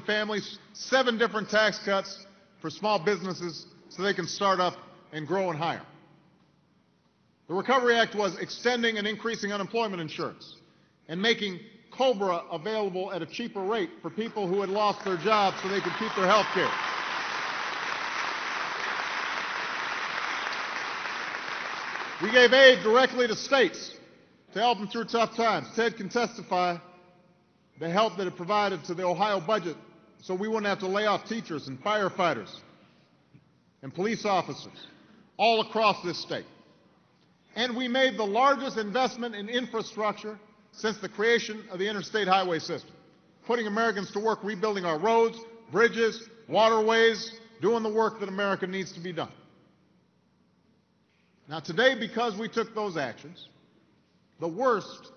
families 7 different tax cuts for small businesses so they can start up and grow and hire. The Recovery Act was extending and increasing unemployment insurance and making COBRA available at a cheaper rate for people who had lost their jobs so they could keep their health care. We gave aid directly to states to help them through tough times. Ted can testify the help that it provided to the Ohio budget so we wouldn't have to lay off teachers and firefighters and police officers all across this state. And we made the largest investment in infrastructure since the creation of the interstate highway system, putting Americans to work rebuilding our roads, bridges, waterways, doing the work that America needs to be done. Now today, because we took those actions, the worst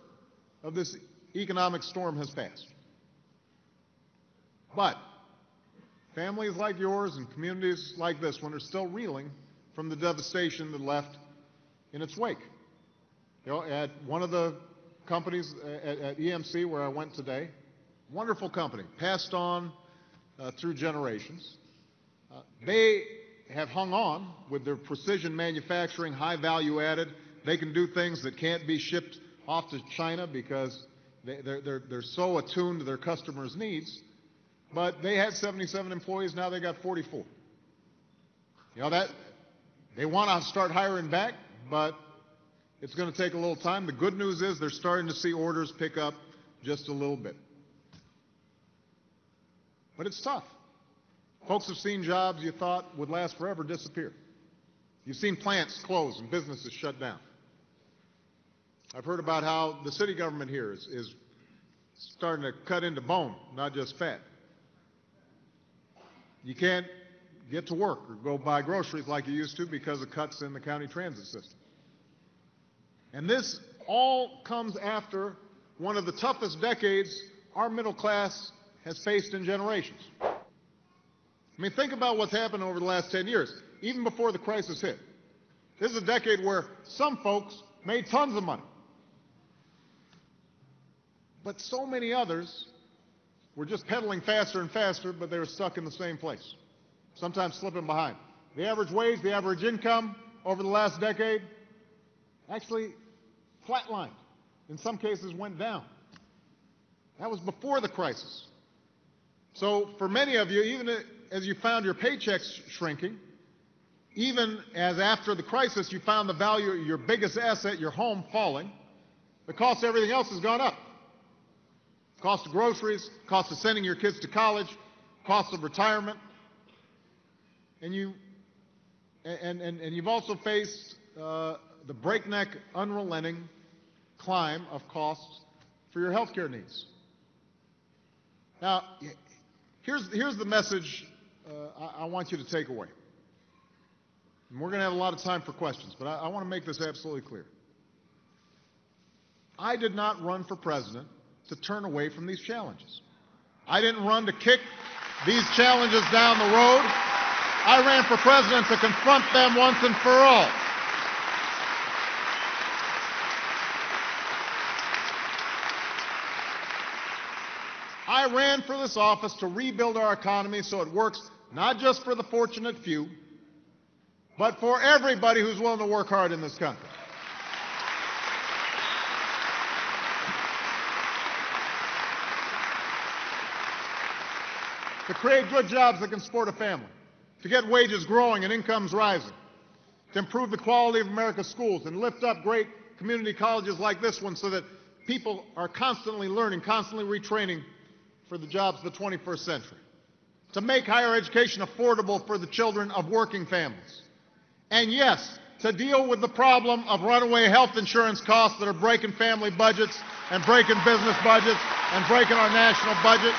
of this economic storm has passed. But families like yours and communities like this one are still reeling from the devastation that left in its wake. You know, at one of the companies at EMC where I went today, wonderful company, passed on through generations. They have hung on with their precision manufacturing, high value added. They can do things that can't be shipped off to China because they're so attuned to their customers' needs. But they had 77 employees, now they got 44. You know, that they want to start hiring back, but it's going to take a little time. The good news is they're starting to see orders pick up just a little bit. But it's tough. Folks have seen jobs you thought would last forever disappear. You've seen plants close and businesses shut down. I've heard about how the city government here is starting to cut into bone, not just fat. You can't get to work or go buy groceries like you used to because of cuts in the county transit system. And this all comes after one of the toughest decades our middle class has faced in generations. I mean, think about what's happened over the last 10 years, even before the crisis hit. This is a decade where some folks made tons of money. But so many others were just pedaling faster and faster, but they were stuck in the same place, sometimes slipping behind. The average wage, the average income over the last decade actually flatlined. In some cases went down. That was before the crisis. So for many of you, even as you found your paychecks shrinking, even as after the crisis you found the value of your biggest asset, your home, falling, the cost of everything else has gone up. Cost of groceries, cost of sending your kids to college, cost of retirement. And you've also faced the breakneck, unrelenting climb of costs for your health care needs. Now, here's the message I want you to take away. And we're going to have a lot of time for questions, but I want to make this absolutely clear. I did not run for president to turn away from these challenges. I didn't run to kick these challenges down the road. I ran for president to confront them once and for all. I ran for this office to rebuild our economy so it works not just for the fortunate few, but for everybody who's willing to work hard in this country. To create good jobs that can support a family, to get wages growing and incomes rising, to improve the quality of America's schools and lift up great community colleges like this one so that people are constantly learning, constantly retraining for the jobs of the 21st century, to make higher education affordable for the children of working families, and yes, to deal with the problem of runaway health insurance costs that are breaking family budgets and breaking business budgets and breaking our national budget.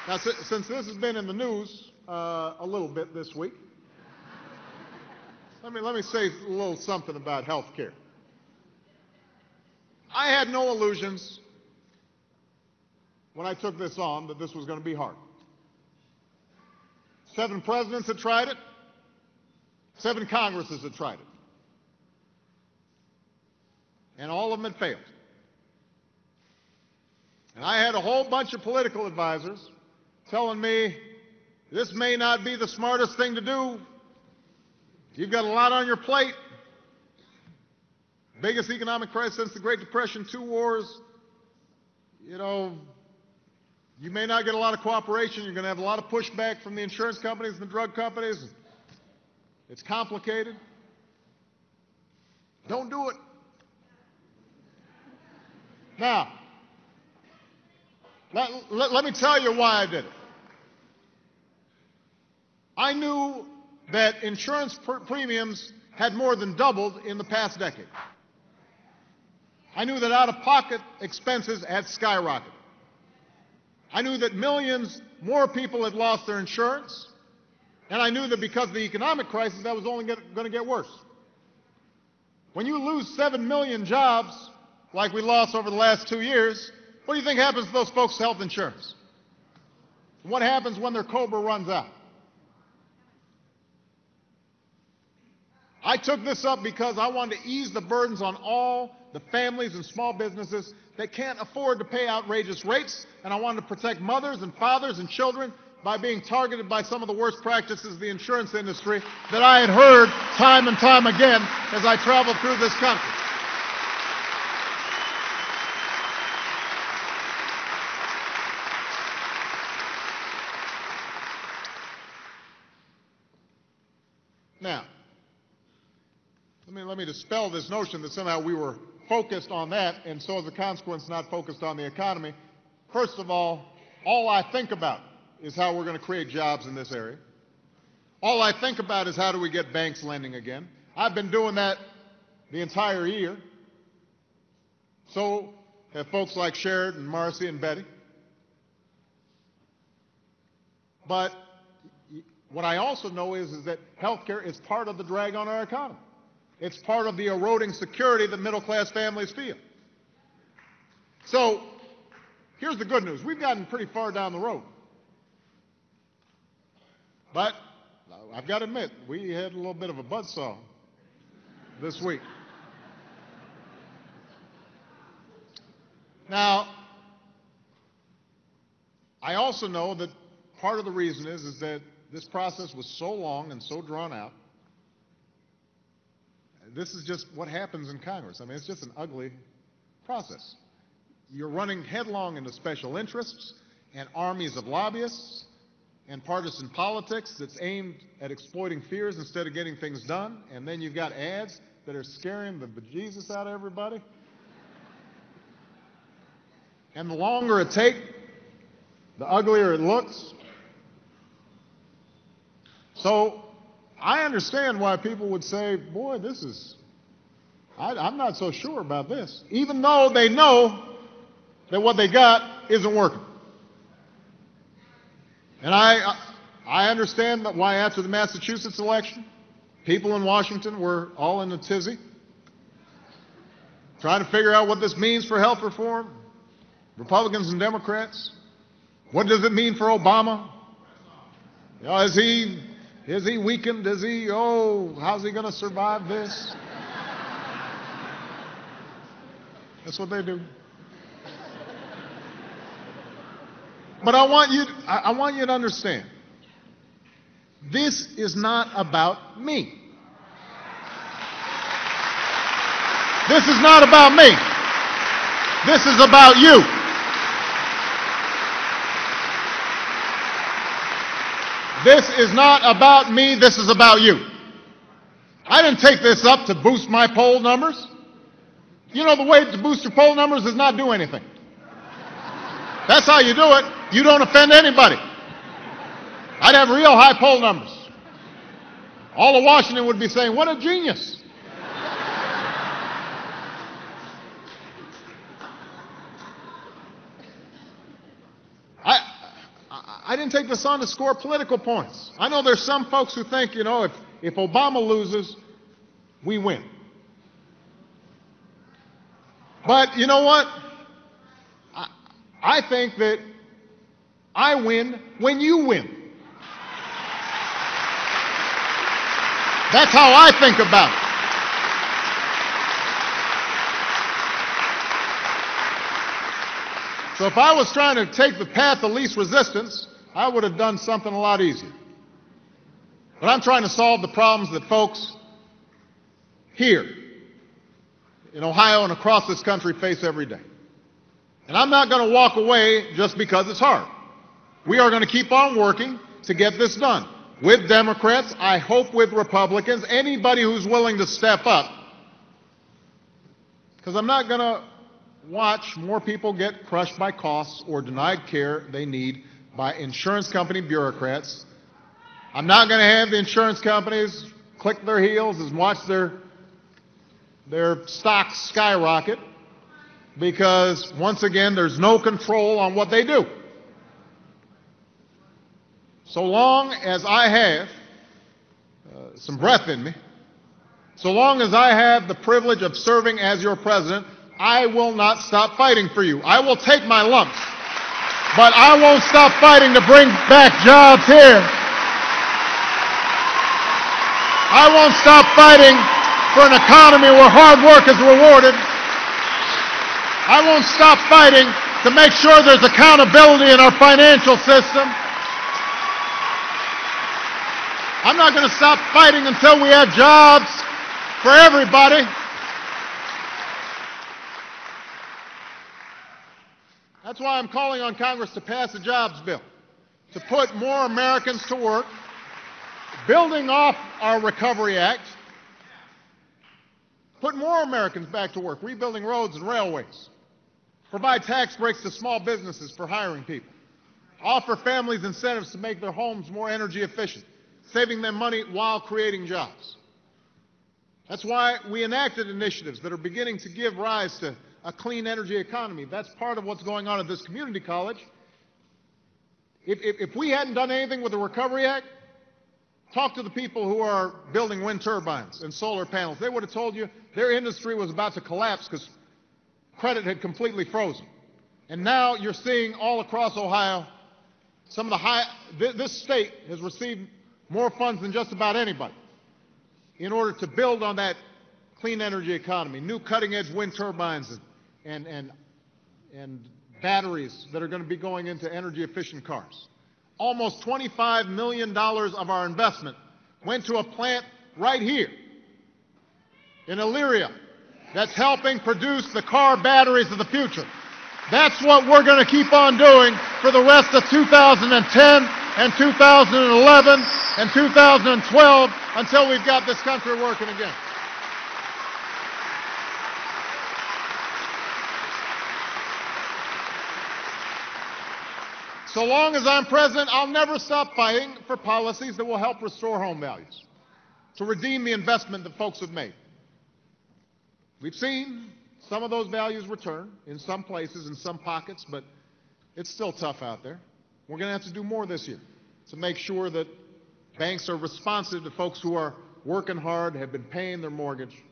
Now, since this has been in the news a little bit this week, let me say a little something about health care. I had no illusions when I took this on that this was going to be hard. 7 presidents had tried it. 7 Congresses had tried it. and all of them had failed. And I had a whole bunch of political advisors telling me, this may not be the smartest thing to do. You've got a lot on your plate. Biggest economic crisis since the Great Depression, 2 wars. You know, you may not get a lot of cooperation. You're going to have a lot of pushback from the insurance companies and the drug companies. It's complicated. Don't do it. Now, let me tell you why I did it. I knew that insurance premiums had more than doubled in the past decade. I knew that out-of-pocket expenses had skyrocketed. I knew that millions more people had lost their insurance, and I knew that because of the economic crisis, that was only going to get worse. When you lose 7 million jobs, like we lost over the last 2 years, what do you think happens to those folks' health insurance? What happens when their COBRA runs out? I took this up because I wanted to ease the burdens on all the families and small businesses that can't afford to pay outrageous rates, and I wanted to protect mothers and fathers and children by being targeted by some of the worst practices of the insurance industry that I had heard time and time again as I traveled through this country. Now, let me dispel this notion that somehow we were focused on that and so as a consequence not focused on the economy. First of all I think about is how we're going to create jobs in this area. All I think about is how do we get banks lending again. I've been doing that the entire year. So have folks like Sherrod and Marcy and Betty. But what I also know is that health care is part of the drag on our economy. It's part of the eroding security that middle-class families feel. So here's the good news. We've gotten pretty far down the road. But I've got to admit, we had a little bit of a buzzsaw this week. Now, I also know that part of the reason is that this process was so long and so drawn out. This is just what happens in Congress. I mean, it's just an ugly process. You're running headlong into special interests and armies of lobbyists and partisan politics that's aimed at exploiting fears instead of getting things done. And then you've got ads that are scaring the bejesus out of everybody. And the longer it takes, the uglier it looks. So I understand why people would say, boy, I'm not so sure about this, even though they know that what they got isn't working. And I understand that why after the Massachusetts election, people in Washington were all in a tizzy, trying to figure out what this means for health reform, Republicans and Democrats. What does it mean for Obama? You know, is he weakened? How's he going to survive this? That's what they do. But I want you to understand, this is not about me. This is not about me. This is about you. This is not about me, this is about you. I didn't take this up to boost my poll numbers. You know, the way to boost your poll numbers is not do anything. That's how you do it. You don't offend anybody. I'd have real high poll numbers. All of Washington would be saying, what a genius. I didn't take this on to score political points. I know there's some folks who think, you know, if Obama loses, we win. But you know what? I think that I win when you win. That's how I think about So if I was trying to take the path of least resistance, I would have done something a lot easier. But I'm trying to solve the problems that folks here in Ohio and across this country face every day. And I'm not going to walk away just because it's hard. We are going to keep on working to get this done. With Democrats, I hope with Republicans, anybody who's willing to step up. Because I'm not going to watch more people get crushed by costs or denied care they need by insurance company bureaucrats. I'm not going to have the insurance companies click their heels and watch their stocks skyrocket, because once again, there's no control on what they do. So long as I have some breath in me, so long as I have the privilege of serving as your president, I will not stop fighting for you. I will take my lumps, but I won't stop fighting to bring back jobs here. I won't stop fighting for an economy where hard work is rewarded. I won't stop fighting to make sure there's accountability in our financial system. I'm not going to stop fighting until we have jobs for everybody. That's why I'm calling on Congress to pass a jobs bill, to put more Americans to work, building off our Recovery Act, put more Americans back to work, rebuilding roads and railways, provide tax breaks to small businesses for hiring people, offer families incentives to make their homes more energy efficient, saving them money while creating jobs. That's why we enacted initiatives that are beginning to give rise to a clean energy economy. That's part of what's going on at this community college. If we hadn't done anything with the Recovery Act, talk to the people who are building wind turbines and solar panels. They would have told you their industry was about to collapse because credit had completely frozen. And now you're seeing all across Ohio, some of the this state has received more funds than just about anybody in order to build on that clean energy economy, new cutting-edge wind turbines and batteries that are going to be going into energy-efficient cars. Almost $25 million of our investment went to a plant right here in Elyria that's helping produce the car batteries of the future. That's what we're going to keep on doing for the rest of 2010 and 2011 and 2012 until we've got this country working again. So long as I'm president, I'll never stop fighting for policies that will help restore home values, to redeem the investment that folks have made. We've seen some of those values return in some places, in some pockets, but it's still tough out there. We're going to have to do more this year to make sure that banks are responsive to folks who are working hard, have been paying their mortgage,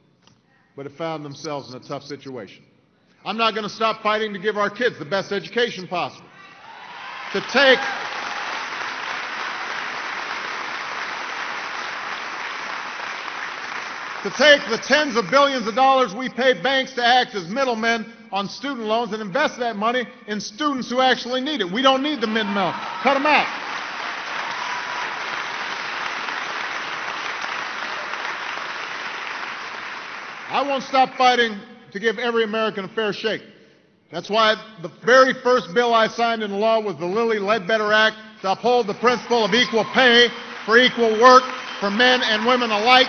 but have found themselves in a tough situation. I'm not going to stop fighting to give our kids the best education possible, to take the tens of billions of dollars we pay banks to act as middlemen on student loans and invest that money in students who actually need it. We don't need the middlemen. Cut them out. I won't stop fighting to give every American a fair shake. That's why the very first bill I signed into law was the Lilly Ledbetter Act to uphold the principle of equal pay for equal work for men and women alike,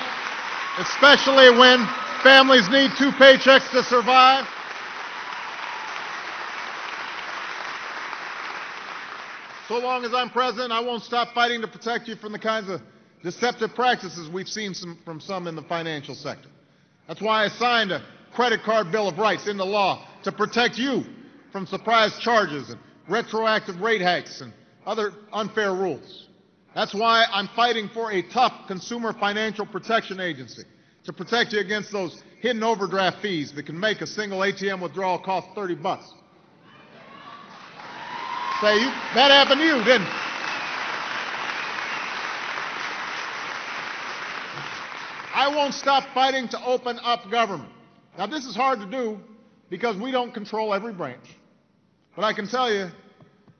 especially when families need 2 paychecks to survive. So long as I'm president, I won't stop fighting to protect you from the kinds of deceptive practices we've seen from some in the financial sector. That's why I signed a credit card bill of rights into law to protect you from surprise charges and retroactive rate hikes and other unfair rules. That's why I'm fighting for a tough Consumer Financial Protection Agency to protect you against those hidden overdraft fees that can make a single ATM withdrawal cost $30. Say, that happened to you, didn't it? I won't stop fighting to open up government. Now, this is hard to do because we don't control every branch. But I can tell you,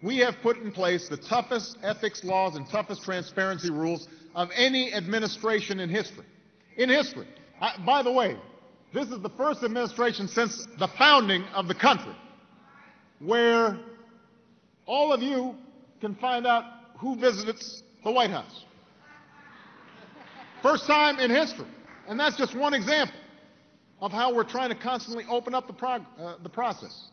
we have put in place the toughest ethics laws and toughest transparency rules of any administration in history. In history. By the way, this is the first administration since the founding of the country where all of you can find out who visits the White House. First time in history. And that's just one example of how we're trying to constantly open up the process.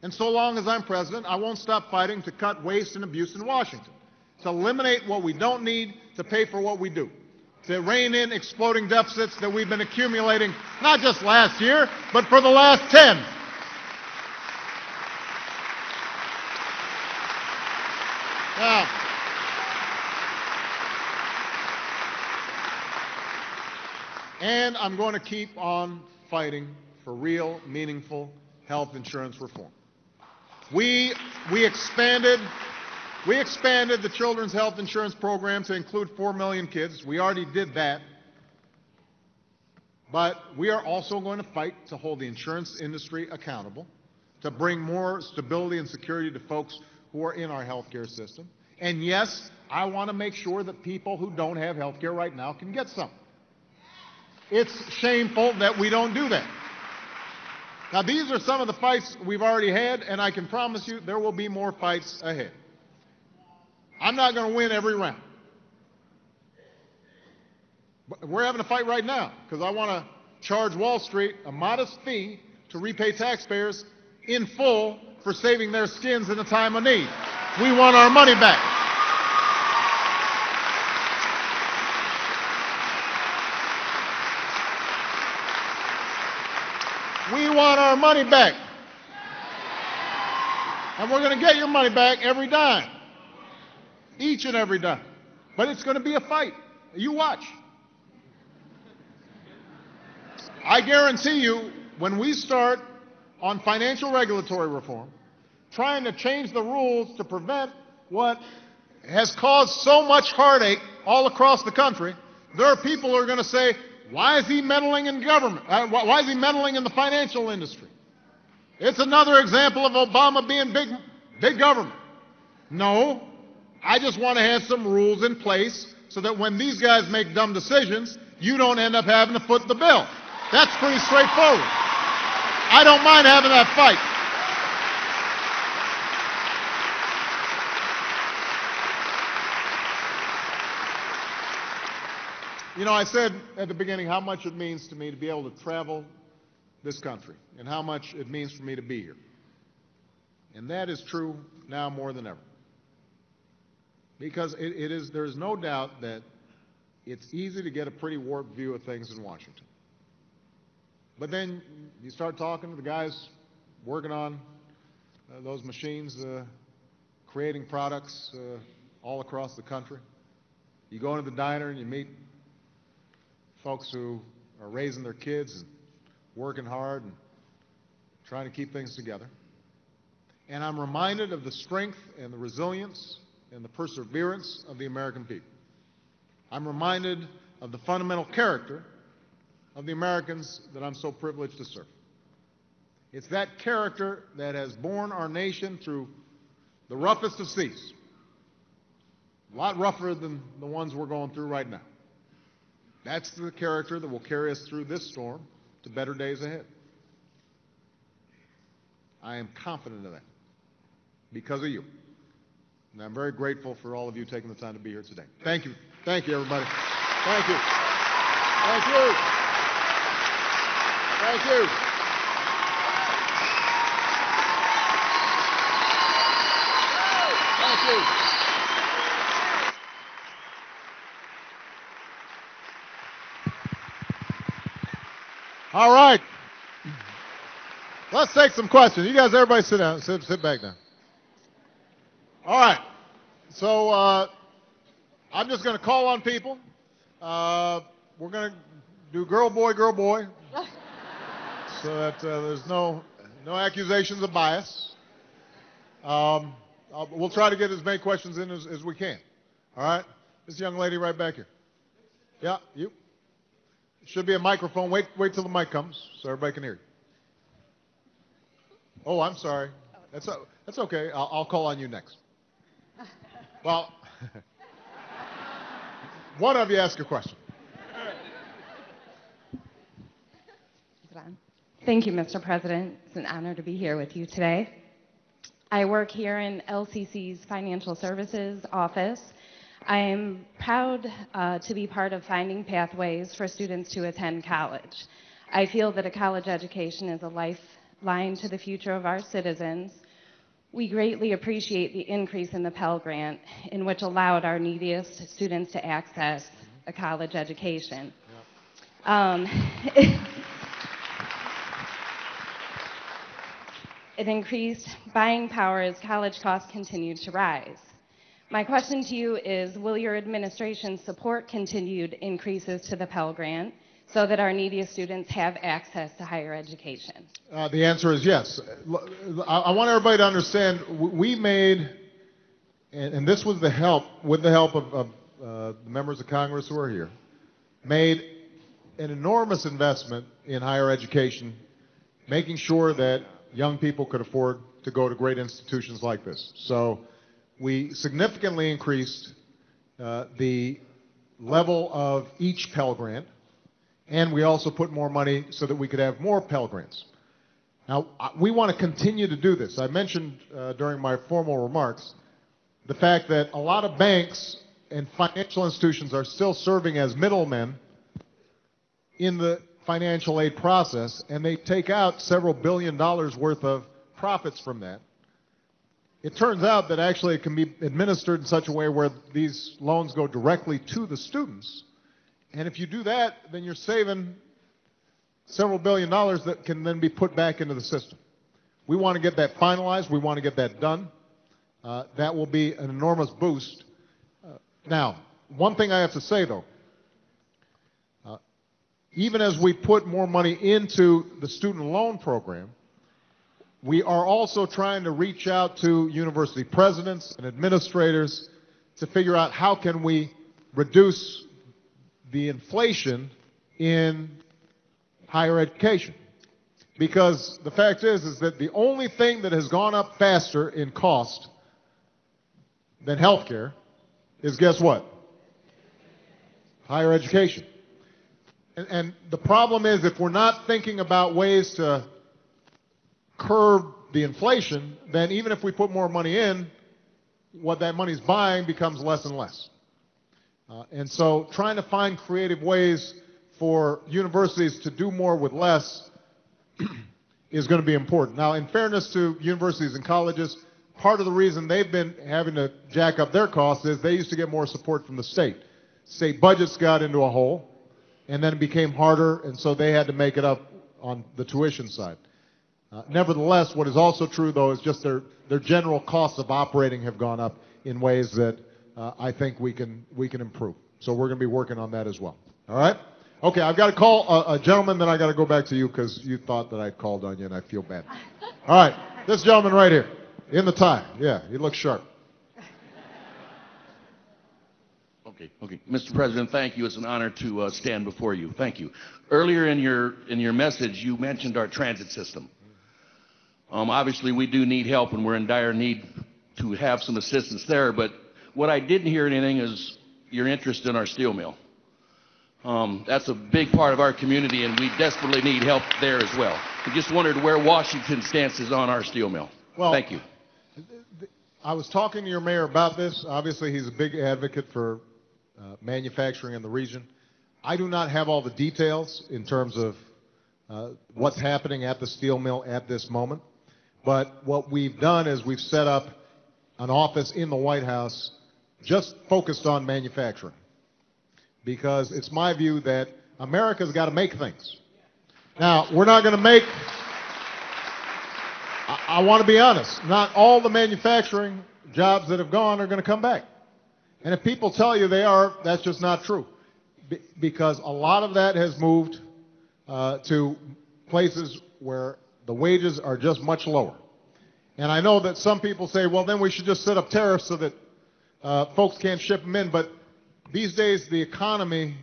And so long as I'm president, I won't stop fighting to cut waste and abuse in Washington, to eliminate what we don't need, to pay for what we do, to rein in exploding deficits that we've been accumulating not just last year, but for the last 10. Now, and I'm going to keep on fighting for real, meaningful health insurance reform. We expanded the Children's Health Insurance Program to include 4 million kids. We already did that. But we are also going to fight to hold the insurance industry accountable, to bring more stability and security to folks who are in our health care system. And yes, I want to make sure that people who don't have health care right now can get some. It's shameful that we don't do that. Now, these are some of the fights we've already had, and I can promise you there will be more fights ahead. I'm not going to win every round. But we're having a fight right now because I want to charge Wall Street a modest fee to repay taxpayers in full for saving their skins in a time of need. We want our money back. We want our money back. And we're going to get your money back every dime. Each and every dime. But it's going to be a fight. You watch. I guarantee you, when we start on financial regulatory reform, trying to change the rules to prevent what has caused so much heartache all across the country, there are people who are going to say, why is he meddling in government? Why is he meddling in the financial industry? It's another example of Obama being big government. No, I just want to have some rules in place so that when these guys make dumb decisions, you don't end up having to foot the bill. That's pretty straightforward. I don't mind having that fight. You know, I said at the beginning how much it means to me to be able to travel this country and how much it means for me to be here. And that is true now more than ever. Because there's no doubt that it's easy to get a pretty warped view of things in Washington. But then you start talking to the guys working on those machines, creating products all across the country. You go into the diner and you meet folks who are raising their kids and working hard and trying to keep things together. And I'm reminded of the strength and the resilience and the perseverance of the American people. I'm reminded of the fundamental character of the Americans that I'm so privileged to serve. It's that character that has borne our nation through the roughest of seas, a lot rougher than the ones we're going through right now. That's the character that will carry us through this storm to better days ahead. I am confident of that because of you. And I'm very grateful for all of you taking the time to be here today. Thank you. Thank you, everybody. Thank you. Thank you. Thank you. Thank you. All right. Let's take some questions. You guys, everybody sit down. Sit back down. All right. So I'm just going to call on people. We're going to do girl, boy, so that there's no accusations of bias. We'll try to get as many questions in as we can. All right? This young lady right back here. Yeah, you. Should be a microphone. Wait till the mic comes so everybody can hear you. Oh, I'm sorry. That's okay. I'll call on you next. Well, one of you ask a question. Thank you, Mr. President. It's an honor to be here with you today. I work here in LCC's Financial Services office. I am proud to be part of finding pathways for students to attend college. I feel that a college education is a lifeline to the future of our citizens. We greatly appreciate the increase in the Pell Grant, in which allowed our neediest students to access a college education. It increased buying power as college costs continued to rise. My question to you is, will your administration support continued increases to the Pell Grant so that our neediest students have access to higher education? The answer is yes. I want everybody to understand, we made, and this was with the help of the members of Congress who are here, made an enormous investment in higher education, making sure that young people could afford to go to great institutions like this. So we significantly increased the level of each Pell Grant, and we also put more money so that we could have more Pell Grants. Now, we want to continue to do this. I mentioned during my formal remarks the fact that a lot of banks and financial institutions are still serving as middlemen in the financial aid process, and they take out several $1 billion worth of profits from that. It turns out that actually it can be administered in such a way where these loans go directly to the students. And if you do that, then you're saving several $1 billion that can then be put back into the system. We want to get that finalized. We want to get that done. That will be an enormous boost. Now, one thing I have to say, though, even as we put more money into the student loan program, we are also trying to reach out to university presidents and administrators to figure out how can we reduce the inflation in higher education. Because the fact is that the only thing that has gone up faster in cost than healthcare is, guess what? Higher education. And the problem is, if we're not thinking about ways to curb the inflation, then even if we put more money in, what that money's buying becomes less and less. And so trying to find creative ways for universities to do more with less is going to be important. Now, in fairness to universities and colleges, part of the reason they've been having to jack up their costs is they used to get more support from the state. State budgets got into a hole, and then it became harder, and so they had to make it up on the tuition side. Nevertheless, what is also true, though, is just their general costs of operating have gone up in ways that I think we can improve. So we're going to be working on that as well. All right? Okay, I've got to call a gentleman, then I've got to go back to you because you thought that I called on you, and I feel bad. All right, this gentleman right here, in the tie. Yeah, he looks sharp. Okay. Mr. President, thank you. It's an honor to stand before you. Thank you. Earlier in your message, you mentioned our transit system. Obviously, we do need help, and we're in dire need to have some assistance there. But what I didn't hear anything is your interest in our steel mill. That's a big part of our community, and we desperately need help there as well. I just wondered where Washington stances on our steel mill. Well, thank you. I was talking to your mayor about this. Obviously, he's a big advocate for manufacturing in the region. I do not have all the details in terms of what's happening at the steel mill at this moment. But what we've done is we've set up an office in the White House just focused on manufacturing. Because it's my view that America's got to make things. Now, we're not going to make, I want to be honest, not all the manufacturing jobs that have gone are going to come back. And if people tell you they are, that's just not true. Because a lot of that has moved to places where the wages are just much lower. And I know that some people say, well, then we should just set up tariffs so that folks can't ship them in. But these days, the economy,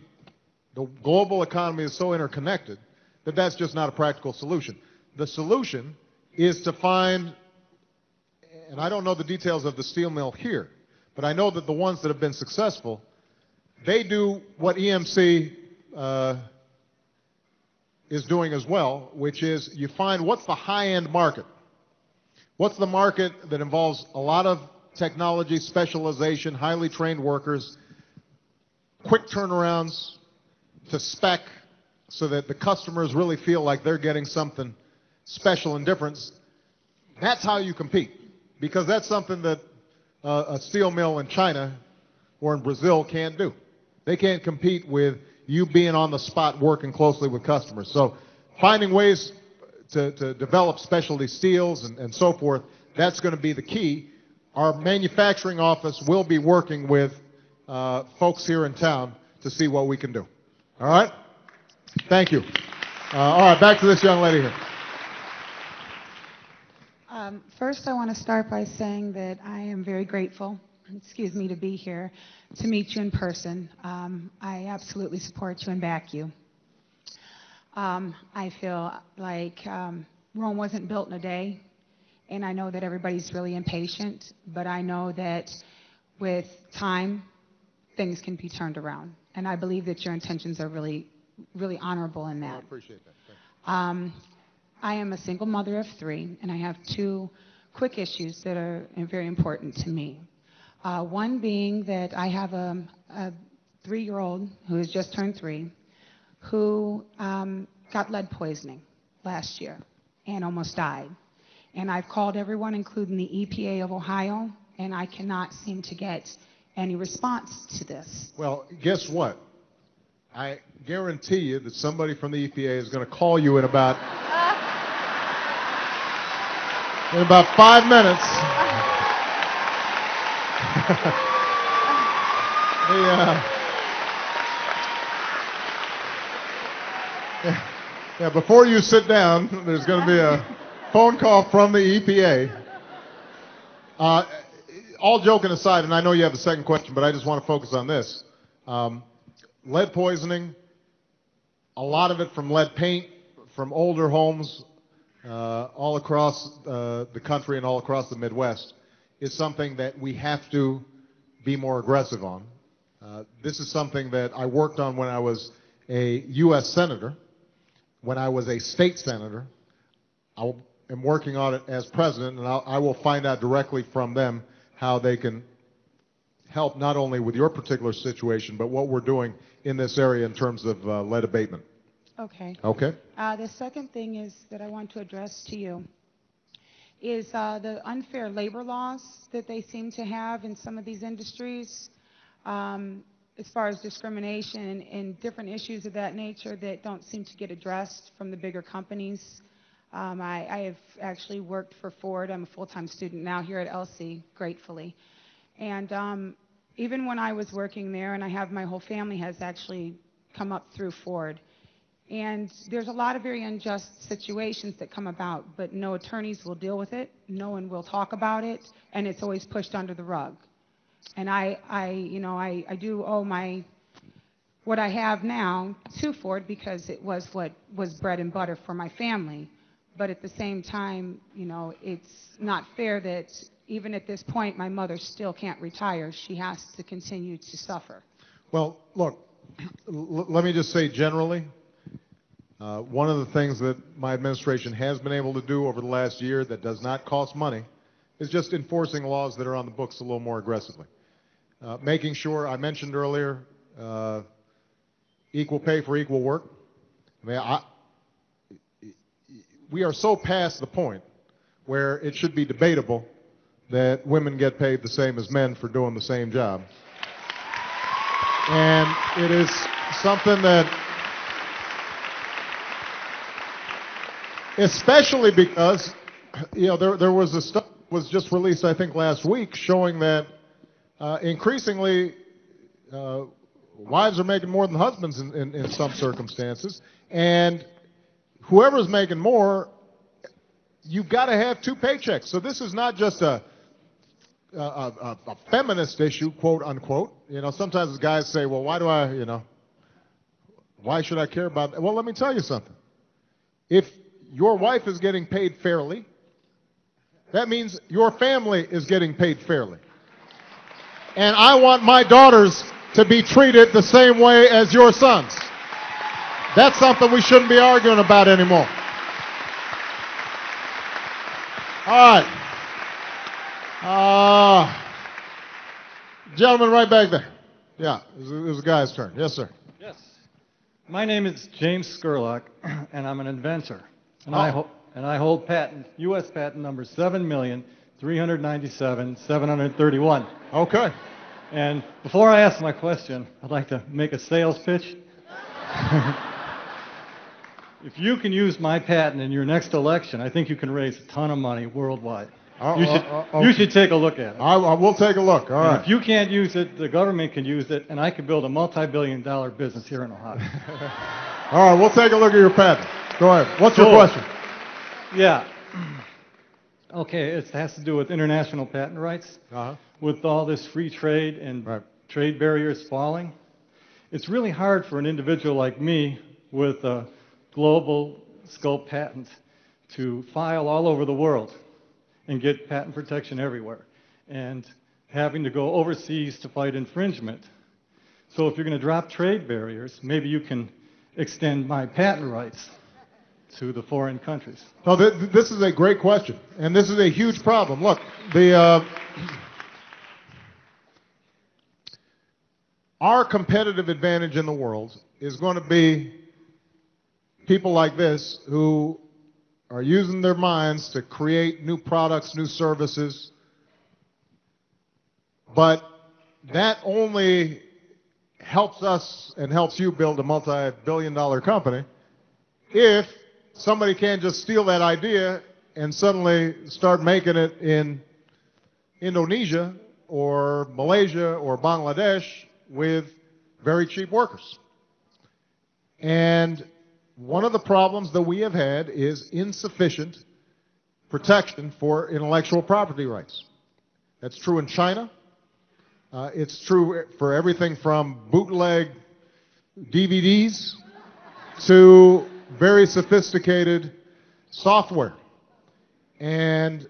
the global economy is so interconnected that that's just not a practical solution. The solution is to find and I don't know the details of the steel mill here, but I know that the ones that have been successful, they do what EMC is doing as well, which is you find what's the high-end market. What's the market that involves a lot of technology, specialization, highly trained workers, quick turnarounds to spec so that the customers really feel like they're getting something special and different. That's how you compete, because that's something that a steel mill in China or in Brazil can't do. They can't compete with you being on the spot working closely with customers. So finding ways to develop specialty steels and so forth, that's going to be the key. Our manufacturing office will be working with folks here in town to see what we can do. All right? Thank you. All right, back to this young lady here. First, I want to start by saying that I am very grateful, to be here to meet you in person. I absolutely support you and back you. I feel like Rome wasn't built in a day, and I know that everybody's really impatient, but I know that with time, things can be turned around. And I believe that your intentions are really, really honorable in that. I appreciate that. Thanks. I am a single mother of 3, and I have 2 quick issues that are very important to me. One being that I have a 3-year-old who has just turned 3, who got lead poisoning last year and almost died. And I've called everyone, including the EPA of Ohio, and I cannot seem to get any response to this. Well, guess what? I guarantee you that somebody from the EPA is going to call you in about 5 minutes. Before you sit down, there's going to be a phone call from the EPA. All joking aside, and I know you have a second question, but I just want to focus on this. Lead poisoning, a lot of it from lead paint, from older homes all across the country and all across the Midwest, is something that we have to be more aggressive on. This is something that I worked on when I was a U.S. Senator. When I was a state senator, I am working on it as president, and I will find out directly from them how they can help not only with your particular situation, but what we're doing in this area in terms of lead abatement. Okay. Okay? The second thing is that I want to address to you is the unfair labor laws that they seem to have in some of these industries, as far as discrimination and different issues of that nature that don't seem to get addressed from the bigger companies. I have actually worked for Ford. I'm a full-time student now here at LC, gratefully. And even when I was working there, and I have my whole family has actually come up through Ford, and there's a lot of very unjust situations that come about, but no attorneys will deal with it, no one will talk about it, and it's always pushed under the rug. And I do owe what I have now to Ford because it was what was bread and butter for my family. But at the same time, it's not fair that even at this point, my mother still can't retire. She has to continue to suffer. Well, look, let me just say generally, one of the things that my administration has been able to do over the last year that does not cost money is just enforcing laws that are on the books a little more aggressively. Making sure, I mentioned earlier, equal pay for equal work. We are so past the point where it should be debatable that women get paid the same as men for doing the same job. And it is something that, especially because, there was a study that was just released, I think, last week showing that increasingly wives are making more than husbands in some circumstances. And whoever's making more, you've got to have 2 paychecks. So this is not just a feminist issue, quote unquote. Sometimes guys say, well, why should I care about that? Well, let me tell you something. If your wife is getting paid fairly That means your family is getting paid fairly. And I want my daughters to be treated the same way as your sons. That's something we shouldn't be arguing about anymore. All right. Gentleman right back there. Yeah, it was the guy's turn. Yes, sir. Yes. My name is James Skurlock, and I'm an inventor. And I hold patent, U.S. patent number 7,397,731. Okay. And before I ask my question, I'd like to make a sales pitch. If you can use my patent in your next election, I think you can raise a ton of money worldwide. You should take a look at it. I will take a look. All right. If you can't use it, the government can use it, and I can build a multi-billion-dollar business here in Ohio. All right, we'll take a look at your patent. Go ahead. What's your question? Yeah. Okay, it has to do with international patent rights. With all this free trade and trade barriers falling, it's really hard for an individual like me with a global scope patent to file all over the world and get patent protection everywhere, and having to go overseas to fight infringement. So if you're going to drop trade barriers, maybe you can extend my patent rights to the foreign countries. Oh, this is a great question, and this is a huge problem. Look, our competitive advantage in the world is going to be people like this who are using their minds to create new products, new services, but that only helps us and helps you build a multi-billion-dollar company if somebody can't just steal that idea and suddenly start making it in Indonesia or Malaysia or Bangladesh with very cheap workers. And one of the problems that we have had is insufficient protection for intellectual property rights. That's true in China. It's true for everything from bootleg DVDs to very sophisticated software. And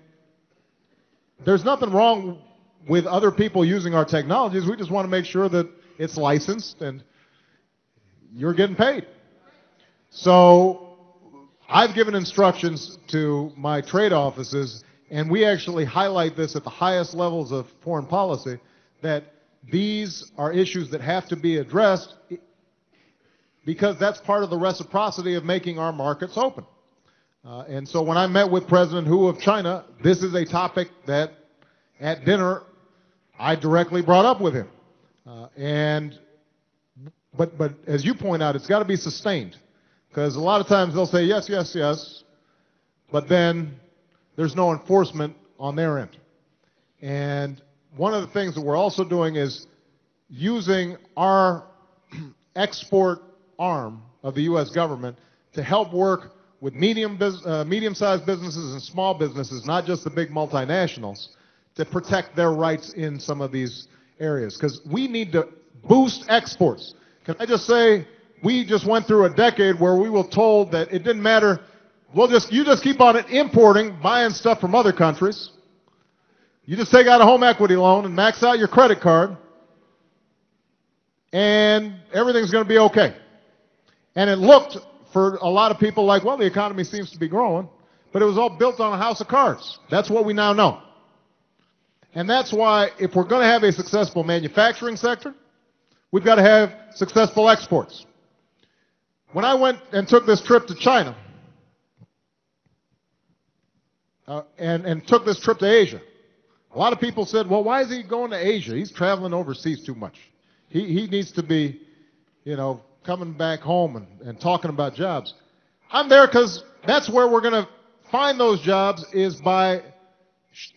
there's nothing wrong with other people using our technologies. We just want to make sure that it's licensed and you're getting paid. So I've given instructions to my trade offices, and we actually highlight this at the highest levels of foreign policy, that these are issues that have to be addressed because that's part of the reciprocity of making our markets open. And so when I met with President Hu of China, this is a topic that at dinner I directly brought up with him. But as you point out, it's got to be sustained. Because a lot of times they'll say yes, yes, yes, but then there's no enforcement on their end. And one of the things that we're also doing is using our export arm of the U.S. government to help work with medium-sized businesses and small businesses, not just the big multinationals, to protect their rights in some of these areas. Because we need to boost exports. Can I just say, we just went through a decade where we were told that it didn't matter, you just keep on importing, buying stuff from other countries. You just take out a home equity loan and max out your credit card, and everything's going to be okay. And it looked for a lot of people like, well, the economy seems to be growing, but it was all built on a house of cards. That's what we now know. And that's why if we're going to have a successful manufacturing sector, we've got to have successful exports. When I went and took this trip to China and took this trip to Asia, a lot of people said, well, why is he going to Asia? He's traveling overseas too much. He needs to be, coming back home and talking about jobs. I'm there because that's where we're going to find those jobs, is by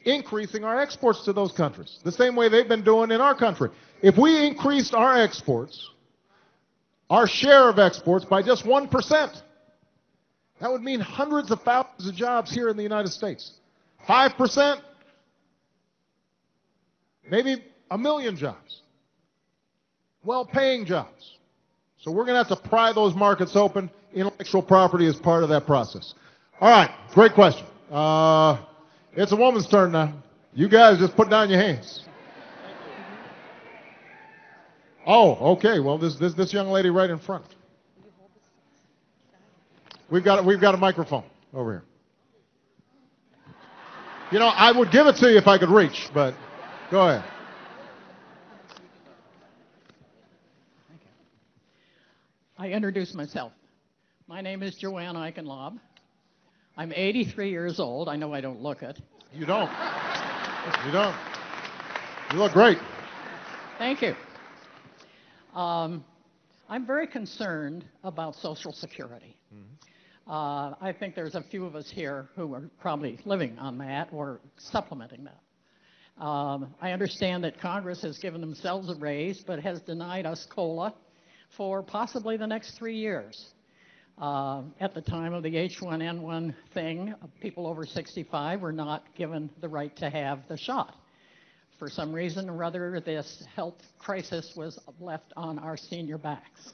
increasing our exports to those countries, the same way they've been doing in our country. If we increased our exports, our share of exports, by just 1%, that would mean hundreds of thousands of jobs here in the United States. 5%, maybe 1 million jobs. Well-paying jobs. So we're going to have to pry those markets open. Intellectual property is part of that process. All right, great question. It's a woman's turn now. You guys just put down your hands. Oh, okay. Well, this young lady right in front. We've got a microphone over here. You know, I would give it to you if I could reach, but go ahead. I introduce myself. My name is Joanne Eichenlaub. I'm 83 years old. I know I don't look it. You don't. You don't. You look great. Thank you. I'm very concerned about Social Security. I think there's a few of us here who are probably living on that or supplementing that. I understand that Congress has given themselves a raise but has denied us COLA for possibly the next 3 years. At the time of the H1N1 thing, people over 65 were not given the right to have the shot. For some reason or other, this health crisis was left on our senior backs.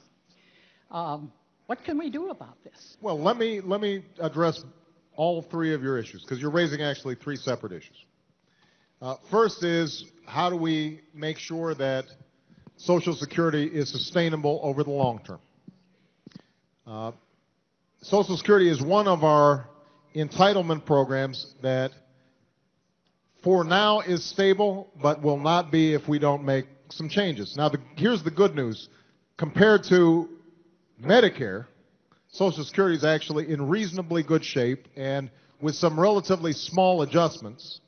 What can we do about this? Well, let me address all three of your issues, because you're raising actually three separate issues. First is, how do we make sure that Social Security is sustainable over the long term? Social Security is one of our entitlement programs that for now is stable, but will not be if we don't make some changes. Now, here's the good news. Compared to Medicare, Social Security is actually in reasonably good shape, and with some relatively small adjustments,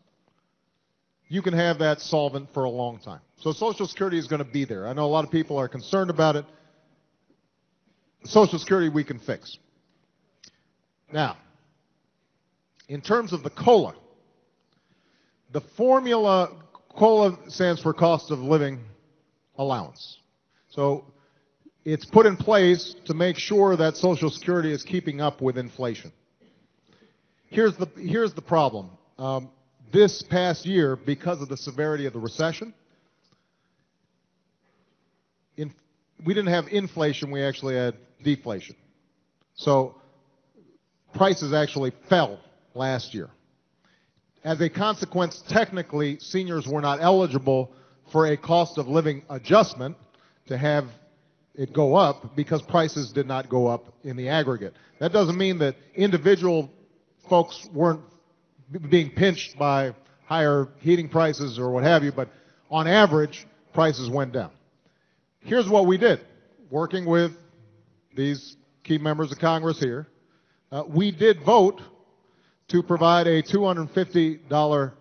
you can have that solvent for a long time. So Social Security is going to be there. I know a lot of people are concerned about it. Social Security we can fix. Now, in terms of the COLA, the formula, COLA stands for cost of living allowance. So it's put in place to make sure that Social Security is keeping up with inflation. Here's the problem. This past year, because of the severity of the recession, we didn't have inflation, we actually had deflation. So prices actually fell last year. As a consequence, technically, seniors were not eligible for a cost of living adjustment to have it go up because prices did not go up in the aggregate. That doesn't mean that individual folks weren't being pinched by higher heating prices or what have you, but on average, prices went down. Here's what we did, working with these key members of Congress here. We did vote to provide a $250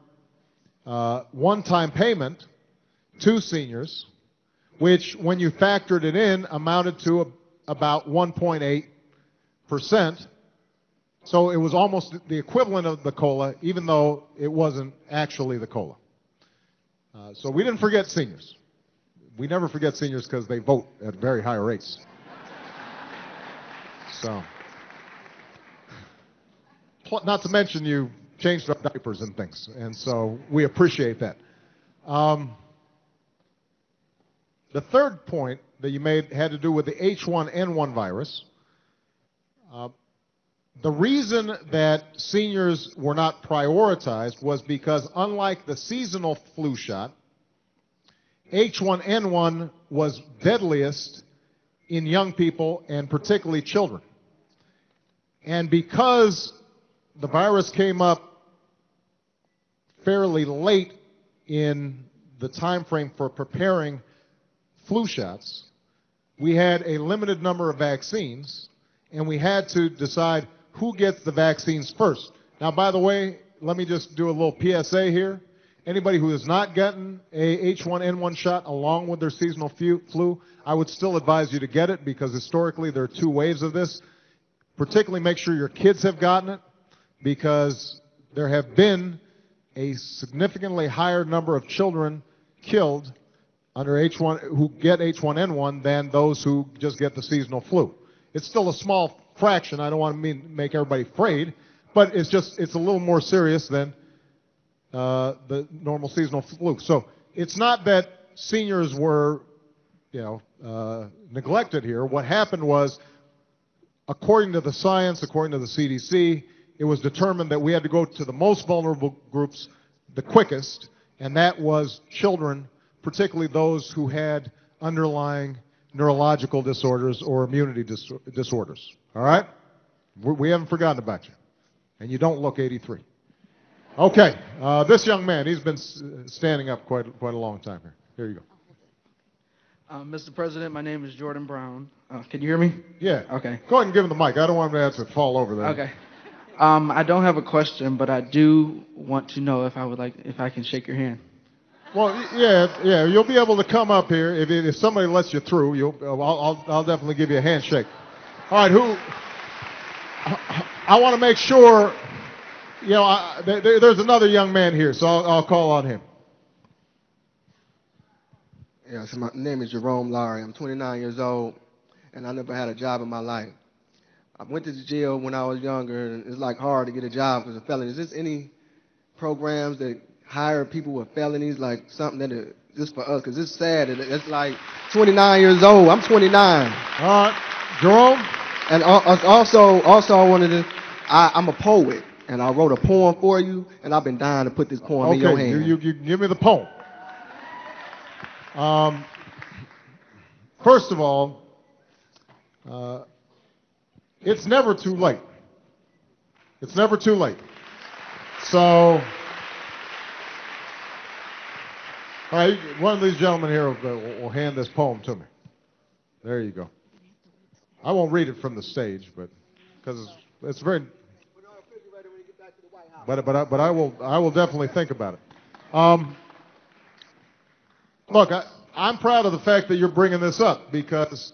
one-time payment to seniors, which, when you factored it in, amounted to about 1.8%. So it was almost the equivalent of the COLA, even though it wasn't actually the COLA. So we didn't forget seniors. We never forget seniors because they vote at very high rates. So, not to mention you changed our diapers and things, and so we appreciate that. The third point that you made had to do with the H1N1 virus. The reason that seniors were not prioritized was because, unlike the seasonal flu shot, H1N1 was deadliest in young people and particularly children. And because the virus came up fairly late in the time frame for preparing flu shots, we had a limited number of vaccines, and we had to decide who gets the vaccines first. Now, by the way, let me just do a little PSA here. Anybody who has not gotten a H1N1 shot along with their seasonal flu, I would still advise you to get it, because historically there are two waves of this. Particularly make sure your kids have gotten it, because there have been a significantly higher number of children killed under who get H1N1 than those who just get the seasonal flu. It's still a small fraction. I don't want to make everybody afraid, but it's a little more serious than the normal seasonal flu. So it's not that seniors were, neglected here. What happened was, according to the science, according to the CDC, it was determined that we had to go to the most vulnerable groups the quickest, and that was children, particularly those who had underlying neurological disorders or immunity disorders. All right? We haven't forgotten about you. And you don't look 83. Okay, this young man, he's been standing up quite a long time here. Here you go. Mr. President, my name is Jordan Brown. Can you hear me? Yeah. Okay. Go ahead and give him the mic. I don't want him to have to fall over there. Okay. I don't have a question, but I do want to know if I can shake your hand. Well, yeah, you'll be able to come up here if somebody lets you through. I'll definitely give you a handshake. All right, I want to make sure. There's another young man here, so I'll call on him. Yeah, so my name is Jerome Lorain. I'm 29 years old, and I never had a job in my life. I went to jail when I was younger, and it's like hard to get a job because of felonies. Is there any programs that hire people with felonies, like something that is just for us? Because it's sad. It's like 29 years old. I'm 29. All right, Jerome. And also I wanted to. I'm a poet, and I wrote a poem for you, and I've been dying to put this poem in your hand. Okay, you give me the poem. First of all, it's never too late. It's never too late. So, all right, one of these gentlemen here will hand this poem to me. There you go. I won't read it from the stage, but because it's very. But I will definitely think about it. Look, I'm proud of the fact that you're bringing this up because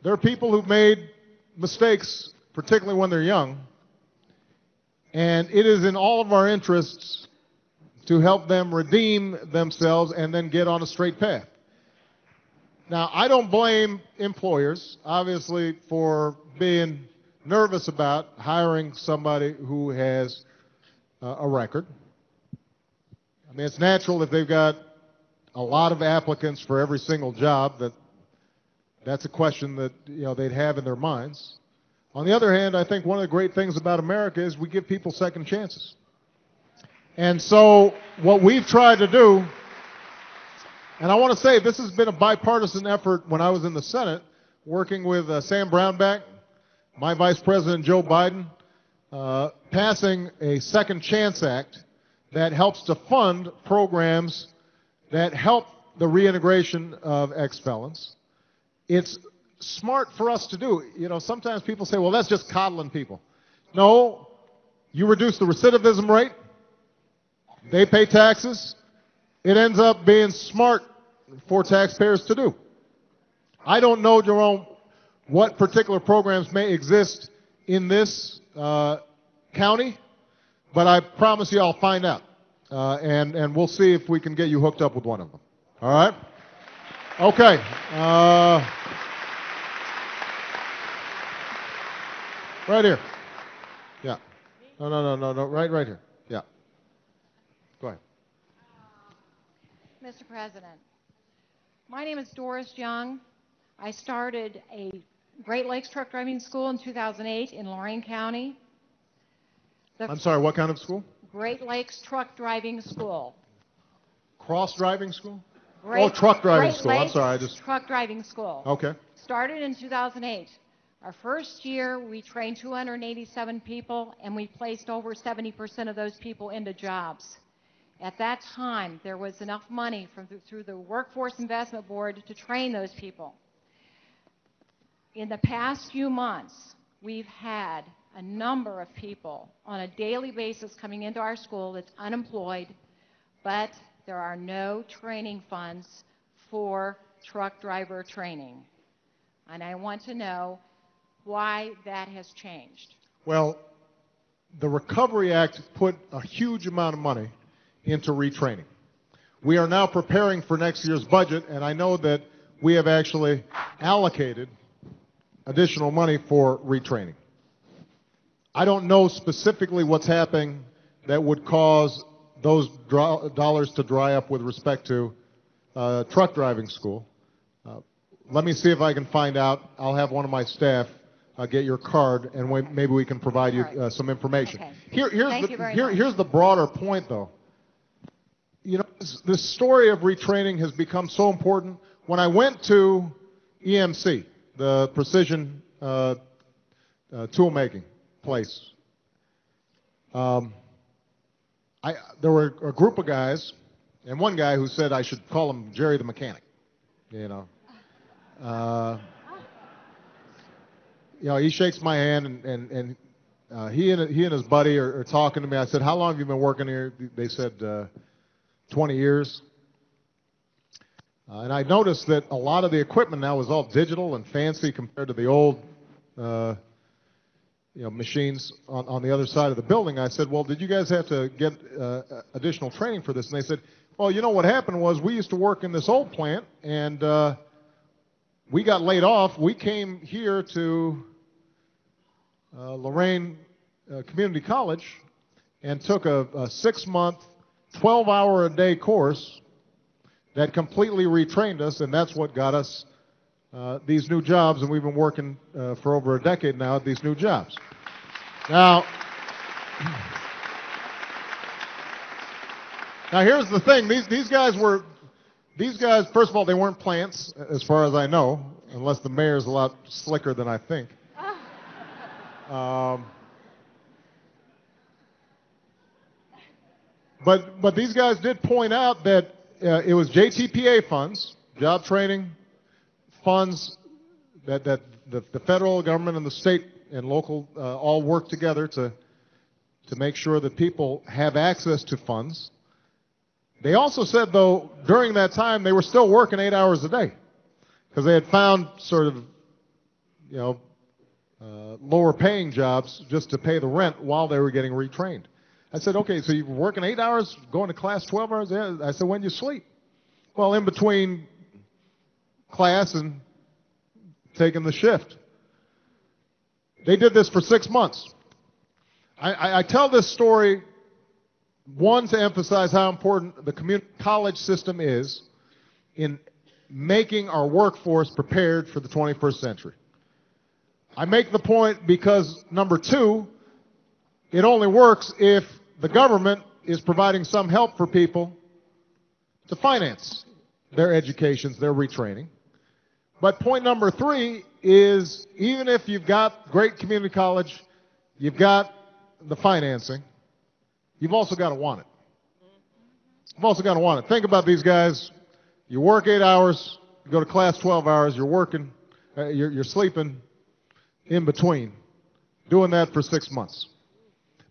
there are people who've made mistakes, particularly when they're young, and it is in all of our interests to help them redeem themselves and then get on a straight path. Now, I don't blame employers, obviously, for being nervous about hiring somebody who has a record. I mean, it's natural if they've got a lot of applicants for every single job that's a question that they'd have in their minds. On the other hand, I think one of the great things about America is we give people second chances. And so what we've tried to do, and I want to say this has been a bipartisan effort when I was in the Senate, working with Sam Brownback, my Vice President Joe Biden, passing a Second Chance Act that helps to fund programs that help the reintegration of ex-felons. It's smart for us to do. Sometimes people say, well, that's just coddling people. No, you reduce the recidivism rate. They pay taxes. It ends up being smart for taxpayers to do. I don't know, Jerome, what particular programs may exist in this county, but I promise you I'll find out. And we'll see if we can get you hooked up with one of them. All right? Okay. Right here. Yeah. No. Right here. Yeah. Go ahead. Mr. President, my name is Doris Young. I started a Great Lakes truck driving school in 2008 in Lorain County. I'm sorry, what kind of school? Great Lakes truck driving school. Cross driving school? Great, truck driving Great school. Lakes I'm sorry, truck driving school. Okay. Started in 2008. Our first year, we trained 287 people, and we placed over 70% of those people into jobs. At that time, there was enough money through the Workforce Investment Board to train those people. In the past few months, we've had a number of people on a daily basis coming into our school that's unemployed, but there are no training funds for truck driver training. And I want to know why that has changed. Well, the Recovery Act put a huge amount of money into retraining. We are now preparing for next year's budget, and I know that we have actually allocated additional money for retraining. I don't know specifically what's happening that would cause those dollars to dry up with respect to truck driving school. Let me see if I can find out. I'll have one of my staff get your card, and maybe we can provide you All right. some information. Okay. Here's here's the broader point, though. You know, this story of retraining has become so important. When I went to EMC, the precision tool making place, there were a group of guys, and one guy who said I should call him Jerry the Mechanic. You know, he shakes my hand, and he and his buddy are talking to me. I said, "How long have you been working here?" They said, 20 years. And I noticed that a lot of the equipment now is all digital and fancy compared to the old, machines on the other side of the building. I said, "Well, did you guys have to get additional training for this?" And they said, "Well, you know what happened was we used to work in this old plant, and we got laid off. We came here to Lorain Community College and took a 6-month, 12-hour-a-day course that completely retrained us, and that's what got us these new jobs, and we've been working for over a decade now at these new jobs." Now here's the thing. These guys, first of all, they weren't plants, as far as I know, unless the mayor's a lot slicker than I think. But these guys did point out that it was JTPA funds, job training funds, that the federal government and the state and local all work together to make sure that people have access to funds. They also said, though, during that time they were still working 8 hours a day because they had found sort of, lower paying jobs just to pay the rent while they were getting retrained. I said, "Okay, so you're working 8 hours, going to class 12 hours? Yeah." I said, "When do you sleep?" "Well, in between class and taking the shift." They did this for 6 months. I tell this story, one, to emphasize how important the community college system is in making our workforce prepared for the 21st century. I make the point because, number two, it only works if the government is providing some help for people to finance their educations, their retraining. But point number three is, even if you've got great community college, you've got the financing, you've also got to want it. You've also got to want it. Think about these guys. You work 8 hours, you go to class 12 hours, you're working, you're sleeping in between, doing that for 6 months.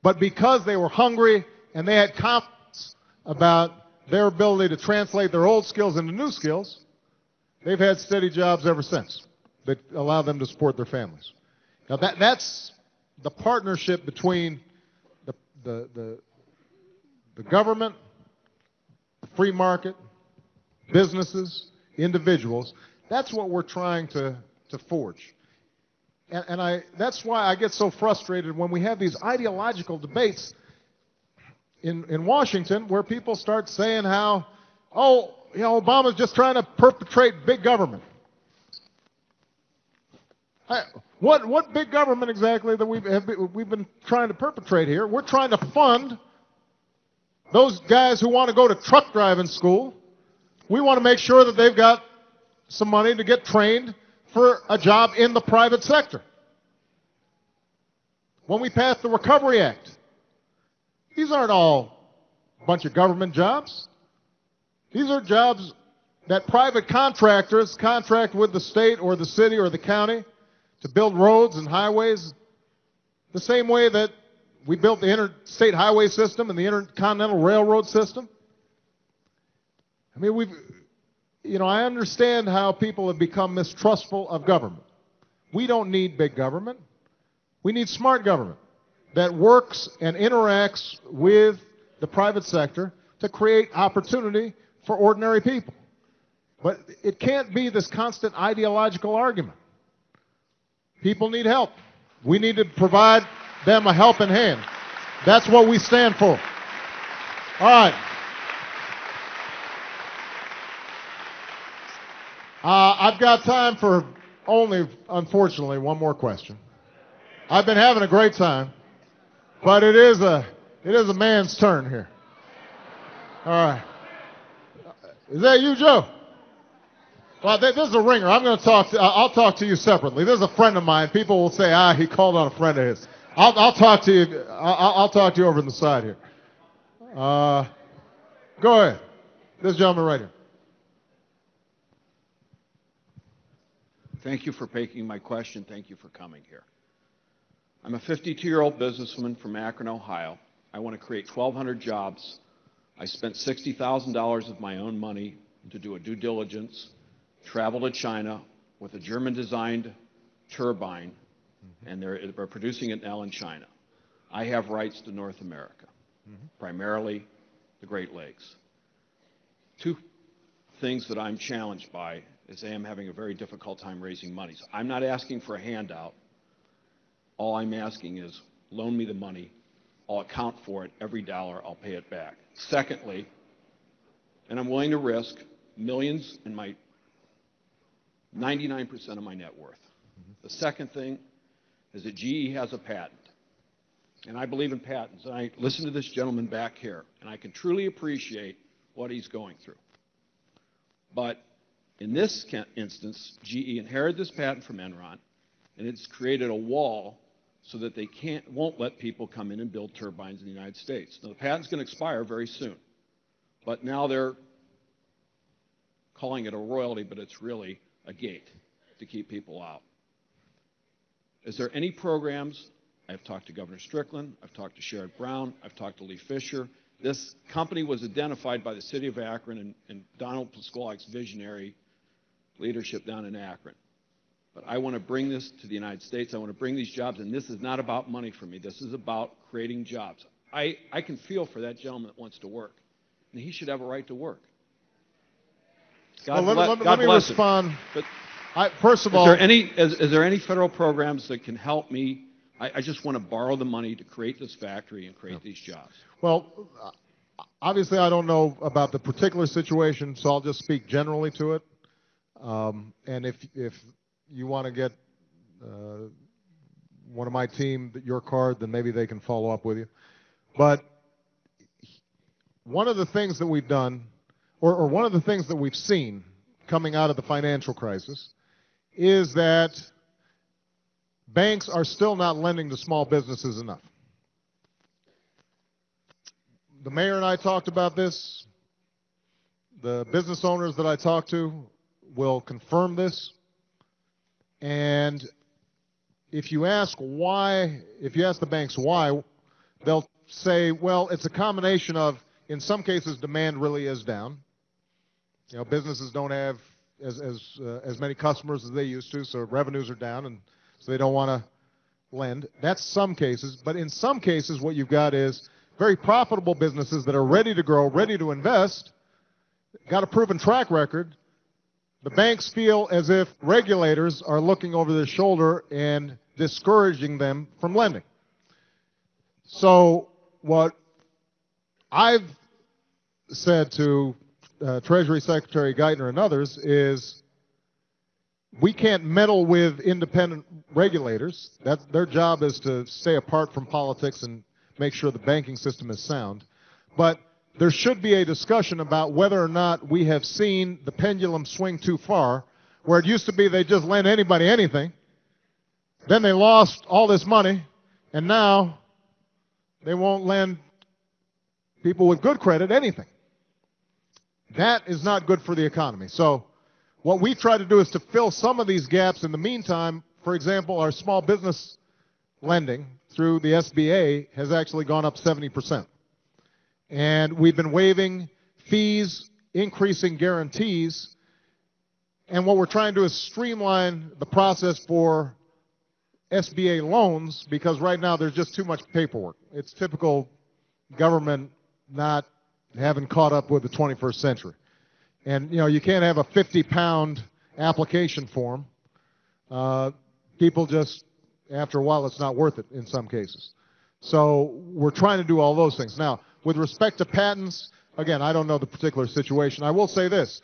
But because they were hungry and they had confidence about their ability to translate their old skills into new skills, they've had steady jobs ever since that allow them to support their families. Now that's the partnership between the government, the free market, businesses, individuals. That's what we're trying to forge. And that's why I get so frustrated when we have these ideological debates in Washington where people start saying how, Obama's just trying to perpetrate big government. What big government exactly that we've been trying to perpetrate here? We're trying to fund those guys who want to go to truck driving school. We want to make sure that they've got some money to get trained for a job in the private sector. When we passed the Recovery Act, these aren't all a bunch of government jobs. These are jobs that private contractors contract with the state or the city or the county to build roads and highways, the same way that we built the interstate highway system and the intercontinental railroad system. I mean, I understand how people have become mistrustful of government. We don't need big government. We need smart government that works and interacts with the private sector to create opportunity for ordinary people. But it can't be this constant ideological argument. People need help. We need to provide them a helping hand. That's what we stand for. All right. I've got time for only, unfortunately, one more question. I've been having a great time, but it is a man's turn here. All right. Is that you, Joe? Well, this is a ringer. I'll talk to you separately. This is a friend of mine. People will say, he called on a friend of his. I'll talk to you. I'll talk to you over on the side here. Go ahead. This gentleman right here. Thank you for taking my question. Thank you for coming here. I'm a 52-year-old businessman from Akron, Ohio. I want to create 1,200 jobs. I spent $60,000 of my own money to do a due diligence, travel to China with a German-designed turbine, and they're producing it now in China. I have rights to North America, primarily the Great Lakes. Two things that I'm challenged by is I am having a very difficult time raising money. So I'm not asking for a handout. All I'm asking is loan me the money. I'll account for it. Every dollar, I'll pay it back. Secondly, and I'm willing to risk millions in my 99% of my net worth. The second thing is that GE has a patent. And I believe in patents. And I listen to this gentleman back here, and I can truly appreciate what he's going through. But in this instance, GE inherited this patent from Enron, and it's created a wall so that they won't let people come in and build turbines in the United States. Now, the patent's going to expire very soon, but now they're calling it a royalty, but it's really a gate to keep people out. Is there any programs? I've talked to Governor Strickland, I've talked to Sherrod Brown, I've talked to Lee Fisher. This company was identified by the city of Akron and Donald Pasquale's visionary leadership down in Akron. But I want to bring this to the United States. I want to bring these jobs, and this is not about money for me. This is about creating jobs. I can feel for that gentleman that wants to work, and he should have a right to work. Let me respond. First of all, is there any federal programs that can help me? I just want to borrow the money to create this factory and create these jobs. Well, obviously I don't know about the particular situation, so I'll just speak generally to it. And if you want to get one of my team your card, then maybe they can follow up with you. But one of the things that we've done, or one of the things that we've seen coming out of the financial crisis, is that banks are still not lending to small businesses enough. The mayor and I talked about this. The business owners that I talked to will confirm this. And if you ask the banks why, they'll say, well, it's a combination of, in some cases, demand really is down. You know, businesses don't have as many customers as they used to, so revenues are down, and so they don't want to lend. That's some cases, but in some cases, what you've got is very profitable businesses that are ready to grow, ready to invest, got a proven track record. The banks feel as if regulators are looking over their shoulder and discouraging them from lending. So what I've said to Treasury Secretary Geithner and others is we can't meddle with independent regulators. Their job is to stay apart from politics and make sure the banking system is sound. But there should be a discussion about whether or not we have seen the pendulum swing too far, where it used to be they just lend anybody anything, then they lost all this money, and now they won't lend people with good credit anything. That is not good for the economy. So what we try to do is to fill some of these gaps. In the meantime, for example, our small business lending through the SBA has actually gone up 70%. And we've been waiving fees, increasing guarantees, and what we're trying to do is streamline the process for SBA loans, because right now there's just too much paperwork. It's typical government not having caught up with the 21st century. And, you know, you can't have a 50-pound application form. People just, after a while, it's not worth it in some cases. So we're trying to do all those things. Now, with respect to patents, again, I don't know the particular situation. I will say this.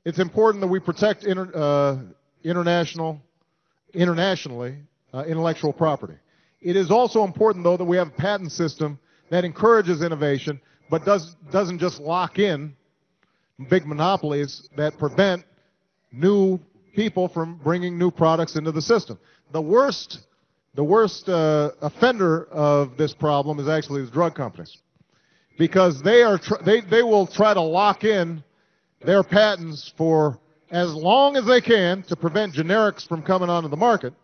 It's important that we protect internationally intellectual property. It is also important, though, that we have a patent system that encourages innovation, but doesn't just lock in big monopolies that prevent new people from bringing new products into the system. The worst offender of this problem is actually the drug companies, because they will try to lock in their patents for as long as they can to prevent generics from coming onto the market,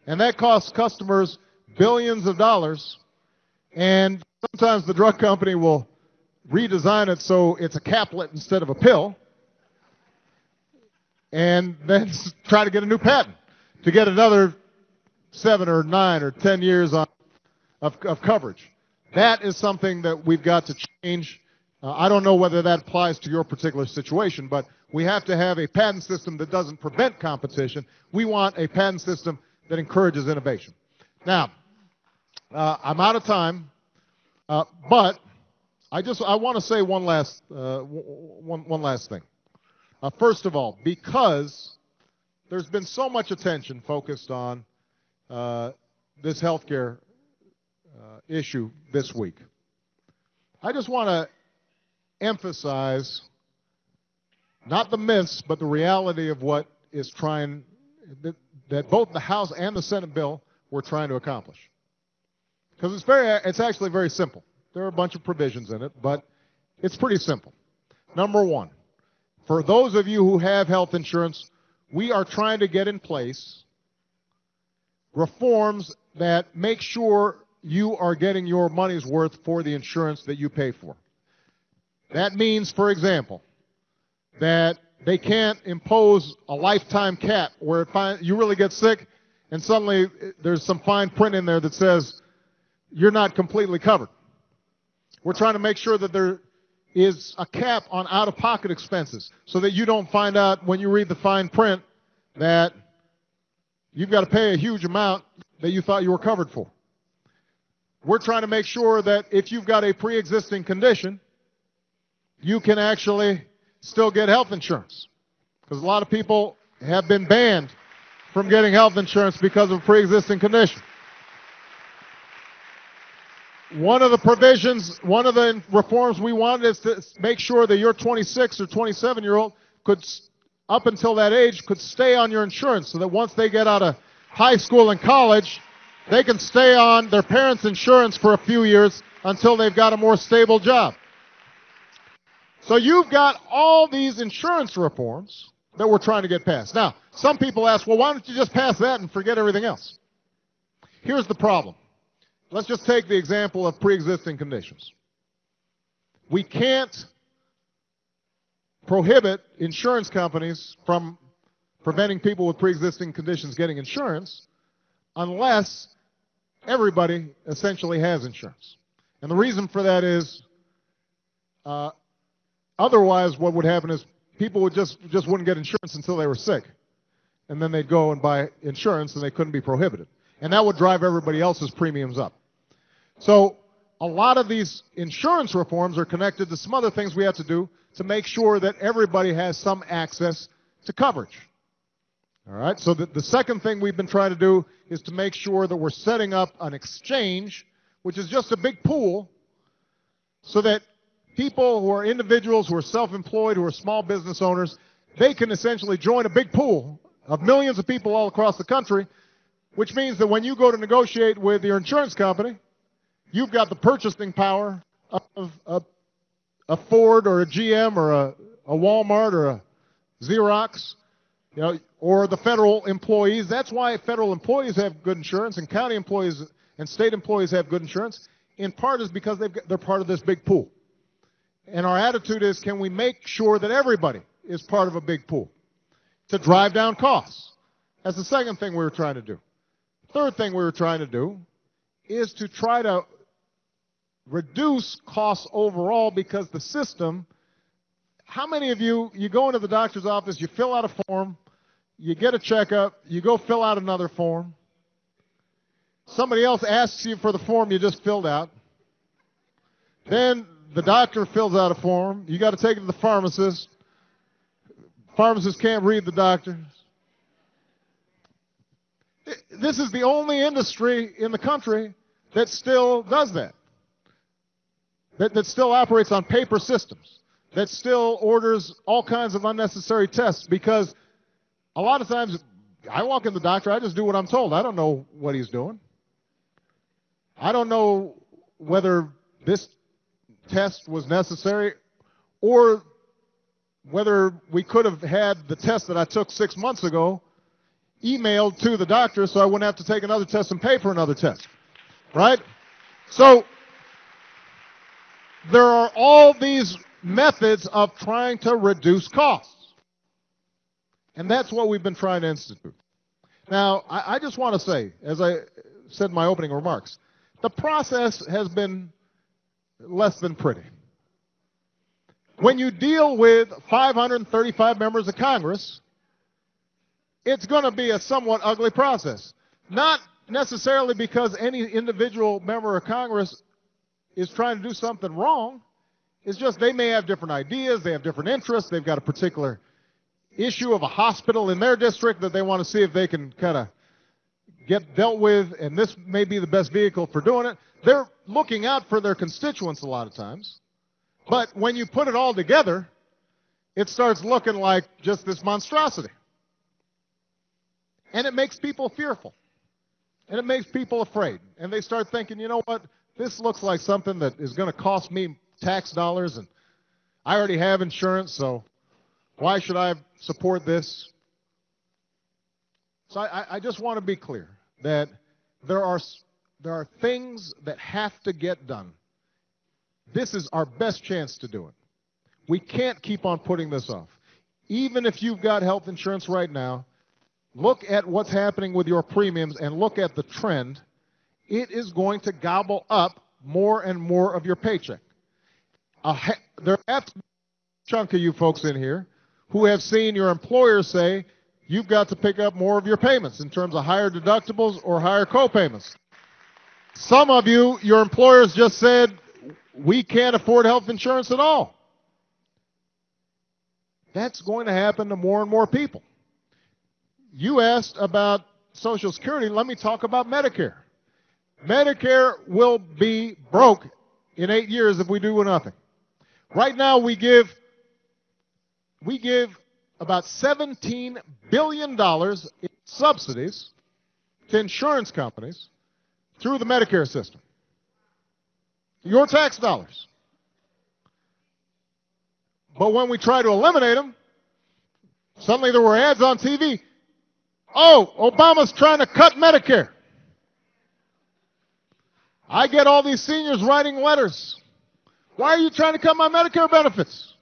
and that costs customers billions of dollars. And sometimes the drug company will redesign it so it's a caplet instead of a pill, and then try to get a new patent to get another 7 or 9 or 10 years of coverage. That is something that we've got to change. I don't know whether that applies to your particular situation, but we have to have a patent system that doesn't prevent competition. We want a patent system that encourages innovation. Now, I'm out of time, but I want to say one last thing. First of all, because there's been so much attention focused on this healthcare issue this week, I just want to emphasize not the myths, but the reality of what is that both the House and the Senate bill were trying to accomplish. Because it's actually very simple. There are a bunch of provisions in it, but it's pretty simple. Number one, for those of you who have health insurance, we are trying to get in place reforms that make sure you are getting your money's worth for the insurance that you pay for. That means, for example, that they can't impose a lifetime cap where you really get sick and suddenly there's some fine print in there that says you're not completely covered. We're trying to make sure that there is a cap on out-of-pocket expenses so that you don't find out when you read the fine print that you've got to pay a huge amount that you thought you were covered for. We're trying to make sure that if you've got a pre-existing condition, you can actually still get health insurance. Because a lot of people have been banned from getting health insurance because of a pre-existing condition. One of the reforms we wanted is to make sure that your 26 or 27-year-old could, up until that age, could stay on your insurance so that once they get out of high school and college, they can stay on their parents' insurance for a few years until they've got a more stable job. So you've got all these insurance reforms that we're trying to get passed. Now, some people ask, well, why don't you just pass that and forget everything else? Here's the problem. Let's just take the example of pre-existing conditions. We can't prohibit insurance companies from preventing people with pre-existing conditions getting insurance unless everybody essentially has insurance. And the reason for that is otherwise what would happen is people would just wouldn't get insurance until they were sick. And then they'd go and buy insurance and they couldn't be prohibited. And that would drive everybody else's premiums up. So a lot of these insurance reforms are connected to some other things we have to do to make sure that everybody has some access to coverage. All right, so the second thing we've been trying to do is to make sure that we're setting up an exchange, which is just a big pool, so that people who are individuals, who are self-employed, who are small business owners, they can essentially join a big pool of millions of people all across the country, which means that when you go to negotiate with your insurance company, you've got the purchasing power of a Ford or a GM or a Walmart or a Xerox, or the federal employees. That's why federal employees have good insurance and county employees and state employees have good insurance. In part is because they're part of this big pool. And our attitude is, can we make sure that everybody is part of a big pool to drive down costs? That's the second thing we were trying to do. Third thing we were trying to do is to try to reduce costs overall, because the system, how many of you go into the doctor's office, you fill out a form, you get a checkup, you go fill out another form, somebody else asks you for the form you just filled out, then the doctor fills out a form, you got to take it to the pharmacist, pharmacist can't read the doctor. this is the only industry in the country that still does that. That still operates on paper systems, that still orders all kinds of unnecessary tests, because a lot of times I walk in the doctor, I just do what I'm told. I don't know what he's doing. I don't know whether this test was necessary or whether we could have had the test that I took 6 months ago emailed to the doctor so I wouldn't have to take another test and pay for another test, right? So there are all these methods of trying to reduce costs. And that's what we've been trying to institute. Now, I just want to say, as I said in my opening remarks, the process has been less than pretty. When you deal with 535 members of Congress, it's going to be a somewhat ugly process. Not necessarily because any individual member of Congress is trying to do something wrong. It's just they may have different ideas, they have different interests, they've got a particular issue of a hospital in their district that they want to see if they can kind of get dealt with, and this may be the best vehicle for doing it. They're looking out for their constituents a lot of times. But when you put it all together, it starts looking like just this monstrosity. And it makes people fearful. And it makes people afraid. And they start thinking, you know what, this looks like something that is going to cost me tax dollars, and I already have insurance, so why should I support this? So I just want to be clear that there are things that have to get done. This is our best chance to do it. We can't keep on putting this off. Even if you've got health insurance right now, look at what's happening with your premiums and look at the trend. It is going to gobble up more and more of your paycheck. There have to be a chunk of you folks in here who have seen your employers say, you've got to pick up more of your payments in terms of higher deductibles or higher co-payments. Some of you, your employers just said, we can't afford health insurance at all. That's going to happen to more and more people. You asked about Social Security. Let me talk about Medicare. Medicare will be broke in 8 years if we do nothing. Right now we give about $17 billion in subsidies to insurance companies through the Medicare system. Your tax dollars. But when we try to eliminate them, suddenly there were ads on TV. Oh, Obama's trying to cut Medicare. I get all these seniors writing letters. Why are you trying to cut my Medicare benefits?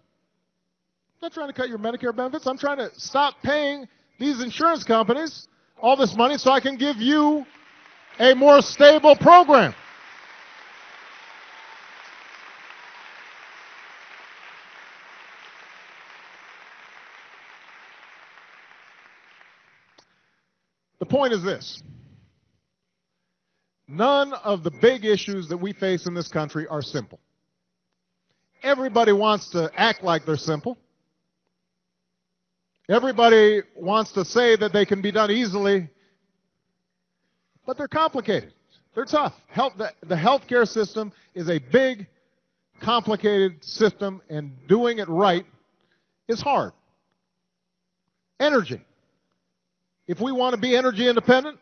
I'm not trying to cut your Medicare benefits. I'm trying to stop paying these insurance companies all this money so I can give you a more stable program. The point is this. None of the big issues that we face in this country are simple. Everybody wants to act like they're simple. Everybody wants to say that they can be done easily, but they're complicated. They're tough. The healthcare system is a big, complicated system, and doing it right is hard. Energy. If we want to be energy independent,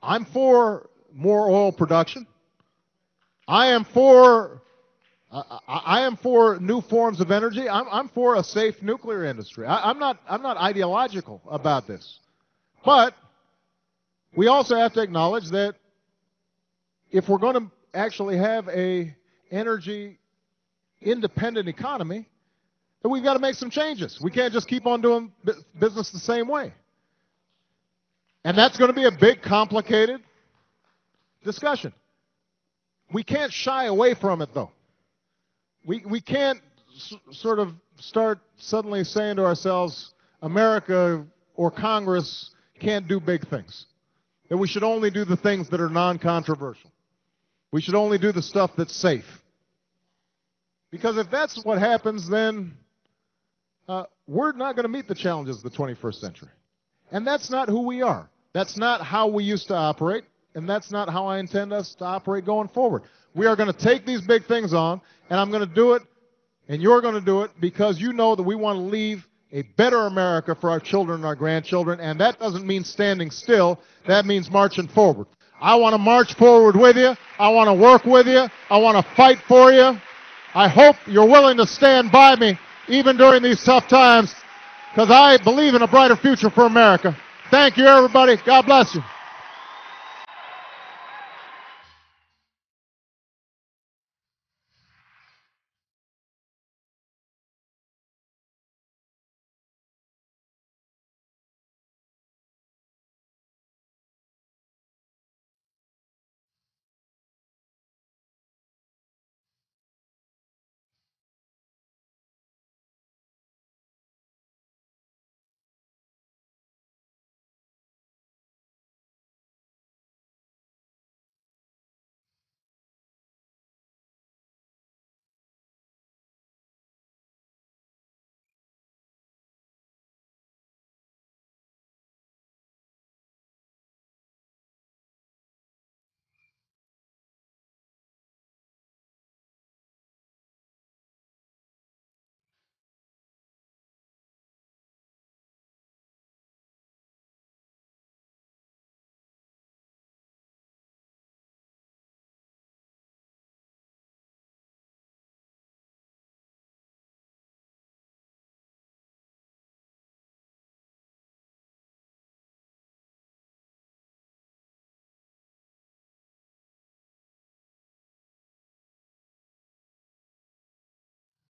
I'm for more oil production. I am for new forms of energy. I'm for a safe nuclear industry. I'm not ideological about this. But we also have to acknowledge that if we're going to actually have a energy independent economy, then we've got to make some changes. We can't just keep on doing business the same way. And that's going to be a big, complicated discussion. We can't shy away from it, though. We can't sort of start suddenly saying to ourselves, America or Congress can't do big things. That we should only do the things that are non-controversial. We should only do the stuff that's safe. Because if that's what happens, then we're not going to meet the challenges of the 21st century. And that's not who we are. That's not how we used to operate, and that's not how I intend us to operate going forward. We are going to take these big things on, and I'm going to do it, and you're going to do it because you know that we want to leave a better America for our children and our grandchildren, and that doesn't mean standing still. That means marching forward. I want to march forward with you. I want to work with you. I want to fight for you. I hope you're willing to stand by me even during these tough times because I believe in a brighter future for America. Thank you, everybody. God bless you.